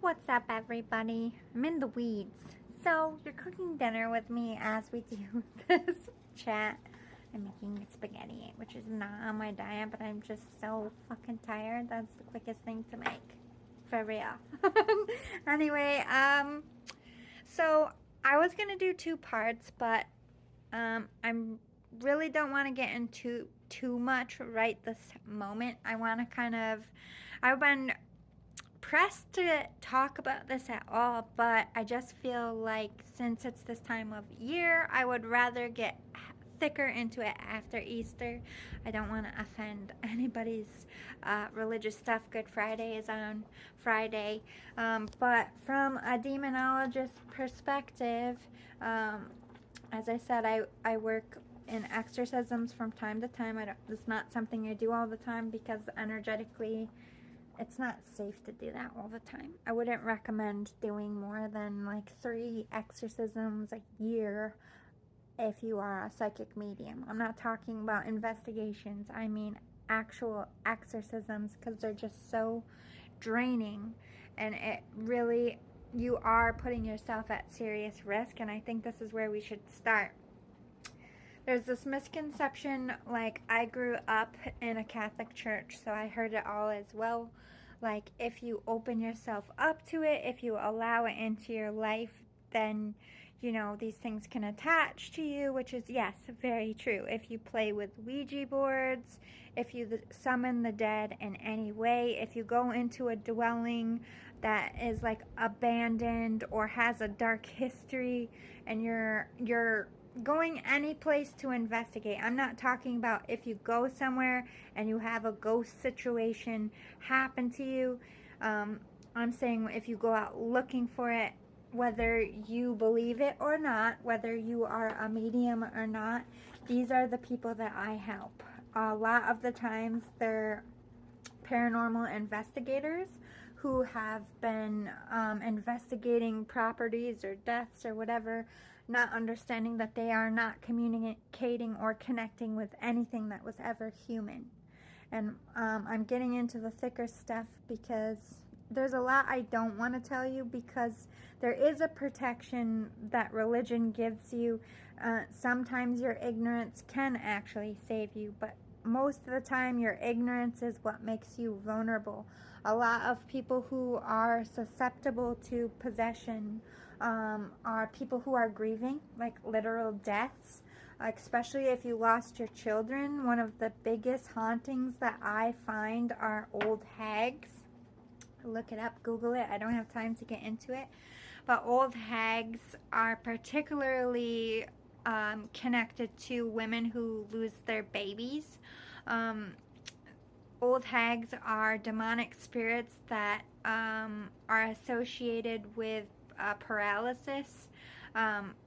What's up, everybody? I'm in the weeds. So, you're cooking dinner with me as we do this chat. I'm making spaghetti, which is not on my diet, but I'm just so fucking tired. That's the quickest thing to make. For real. Anyway, so I was gonna do two parts, but I really don't want to get into too much right this moment. I've been pressed to talk about this at all, but I just feel like since it's this time of year, I would rather get thicker into it after Easter. I don't want to offend anybody's religious stuff. Good Friday is on Friday, but from a demonologist perspective, as I said, I work in exorcisms from time to time. It's not something I do all the time because energetically it's not safe to do that all the time. I wouldn't recommend doing more than like 3 exorcisms a year if you are a psychic medium. I'm not talking about investigations. I mean actual exorcisms, because they're just so draining, and it really, you are putting yourself at serious risk, and I think this is where we should start. There's this misconception, like, I grew up in a Catholic church, so I heard it all as well. Like, if you open yourself up to it, if you allow it into your life, then, you know, these things can attach to you, which is, yes, very true. If you play with Ouija boards, if you summon the dead in any way, if you go into a dwelling that is, like, abandoned or has a dark history, and you're going any place to investigate. I'm not talking about if you go somewhere and you have a ghost situation happen to you. I'm saying if you go out looking for it, whether you believe it or not, whether you are a medium or not, these are the people that I help. A lot of the times they're paranormal investigators who have been investigating properties or deaths or whatever, not understanding that they are not communicating or connecting with anything that was ever human. And I'm getting into the thicker stuff because there's a lot I don't want to tell you, because there is a protection that religion gives you. Sometimes your ignorance can actually save you, but most of the time your ignorance is what makes you vulnerable. A lot of people who are susceptible to possession are people who are grieving, like literal deaths, especially if you lost your children. One of the biggest hauntings that I find are old hags. Look it up, Google it. I don't have time to get into it, but old hags are particularly connected to women who lose their babies. Old hags are demonic spirits that are associated with paralysis,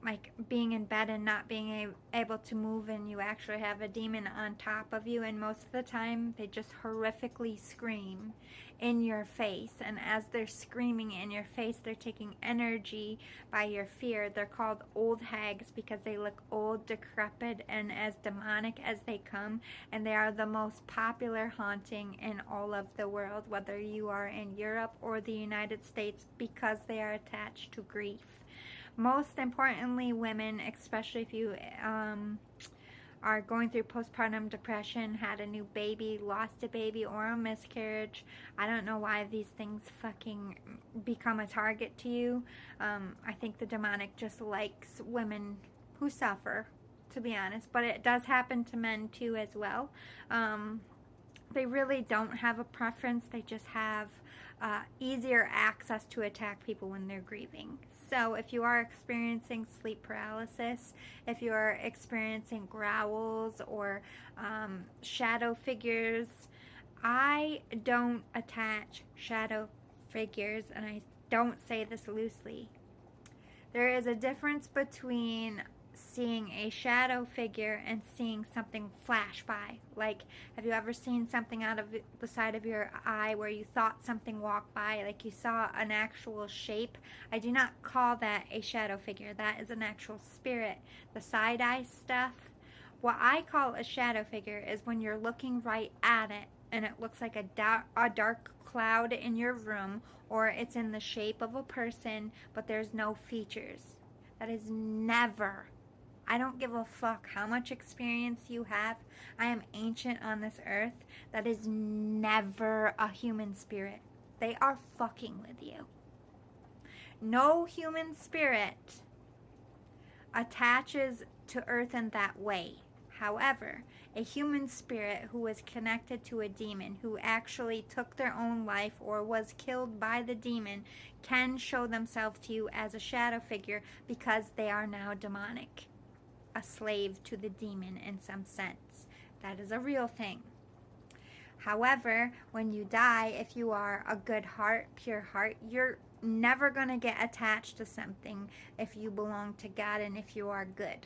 like being in bed and not being able to move, and you actually have a demon on top of you, and most of the time they just horrifically scream in your face, and as they're screaming in your face, they're taking energy by your fear. They're called old hags because they look old, decrepit, and as demonic as they come, and they are the most popular haunting in all of the world, whether you are in Europe or the United States, because they are attached to grief. Most importantly, women, especially if you are going through postpartum depression, had a new baby, lost a baby, or a miscarriage. I don't know why these things fucking become a target to you. I think the demonic just likes women who suffer, to be honest, but it does happen to men too as well. They really don't have a preference. They just have easier access to attack people when they're grieving. So if you are experiencing sleep paralysis, if you are experiencing growls or shadow figures, I don't attach shadow figures, and I don't say this loosely. There is a difference between seeing a shadow figure and seeing something flash by. Like, have you ever seen something out of the side of your eye where you thought something walked by, like you saw an actual shape? I do not call that a shadow figure. That is an actual spirit. The side eye stuff, what I call a shadow figure is when you're looking right at it and it looks like a dark cloud in your room, or it's in the shape of a person, but there's no features. That is never, I don't give a fuck how much experience you have. I am ancient on this earth. That is never a human spirit. They are fucking with you. No human spirit attaches to earth in that way. However, a human spirit who is connected to a demon, who actually took their own life or was killed by the demon, can show themselves to you as a shadow figure because they are now demonic. A slave to the demon in some sense. That is a real thing. However, when you die, if you are a good heart, pure heart, you're never going to get attached to something if you belong to God and if you are good.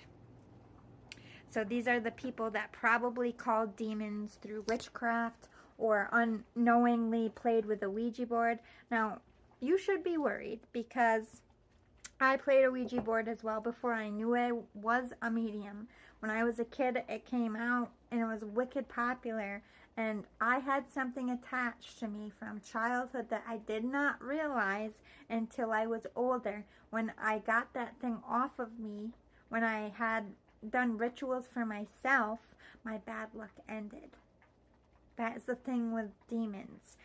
So these are the people that probably called demons through witchcraft or unknowingly played with a Ouija board. Now, you should be worried because I played a Ouija board as well before I knew I was a medium. When I was a kid, it came out and it was wicked popular. And I had something attached to me from childhood that I did not realize until I was older. When I got that thing off of me, when I had done rituals for myself, my bad luck ended. That is the thing with demons.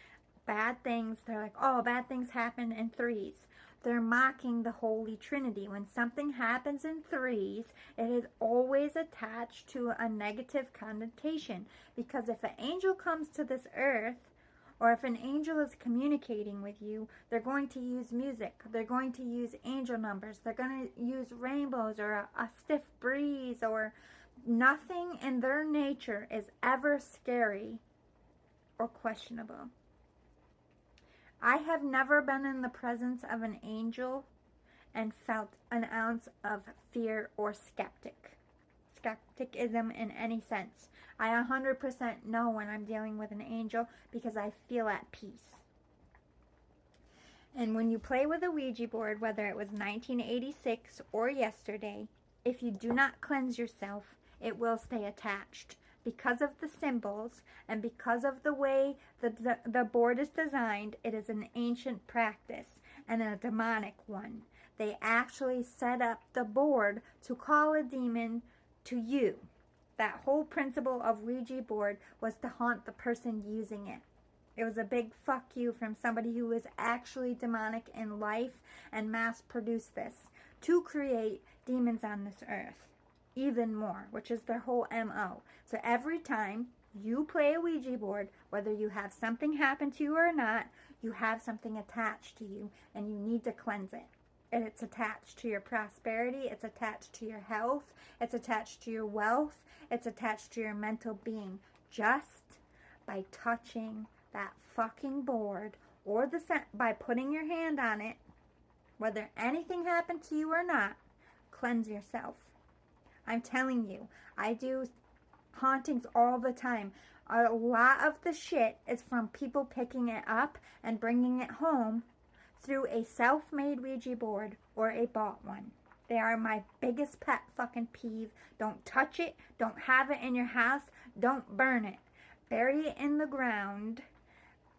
Bad things, they're like, oh, bad things happen in threes. They're mocking the Holy Trinity. When something happens in threes, it is always attached to a negative connotation. Because if an angel comes to this earth, or if an angel is communicating with you, they're going to use music. They're going to use angel numbers. They're going to use rainbows or a stiff breeze, or nothing in their nature is ever scary or questionable. I have never been in the presence of an angel and felt an ounce of fear or skepticism in any sense. I 100% know when I'm dealing with an angel because I feel at peace. And when you play with a Ouija board, whether it was 1986 or yesterday, if you do not cleanse yourself, it will stay attached. Because of the symbols and because of the way the board is designed, it is an ancient practice and a demonic one. They actually set up the board to call a demon to you. That whole principle of Ouija board was to haunt the person using it. It was a big fuck you from somebody who was actually demonic in life and mass produced this to create demons on this earth. Even more, which is their whole MO. So every time you play a Ouija board, whether you have something happen to you or not, you have something attached to you and you need to cleanse it. And it's attached to your prosperity, it's attached to your health, it's attached to your wealth, it's attached to your mental being. Just by touching that fucking board or by putting your hand on it, whether anything happened to you or not, cleanse yourself. I'm telling you, I do hauntings all the time. A lot of the shit is from people picking it up and bringing it home through a self-made Ouija board or a bought one. They are my biggest pet fucking peeve. Don't touch it. Don't have it in your house. Don't burn it. Bury it in the ground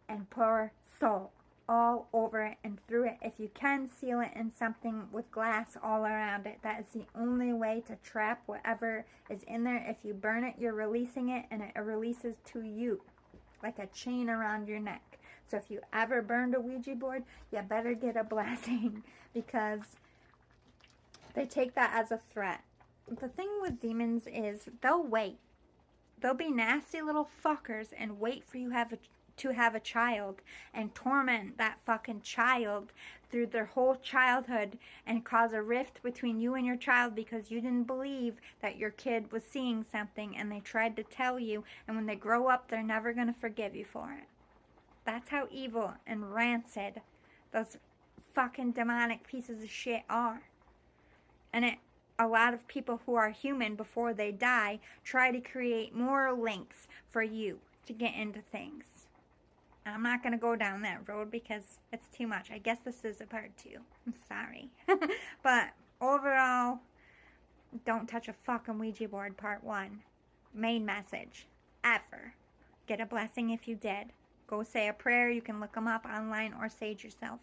and pour salt all over it and through it. If you can, seal it in something with glass all around it. That is the only way to trap whatever is in there. If you burn it, you're releasing it and it releases to you like a chain around your neck. So if you ever burned a Ouija board, you better get a blessing because they take that as a threat. The thing with demons is they'll wait. They'll be nasty little fuckers and wait for you to have a child and torment that fucking child through their whole childhood and cause a rift between you and your child because you didn't believe that your kid was seeing something and they tried to tell you, and when they grow up they're never going to forgive you for it. That's how evil and rancid those fucking demonic pieces of shit are. And a lot of people who are human before they die try to create more links for you to get into things. I'm not going to go down that road because it's too much. I guess this is a part 2. I'm sorry. But overall, don't touch a fucking Ouija board, part 1. Main message. Ever. get a blessing if you did. Go say a prayer. You can look them up online or say it yourself.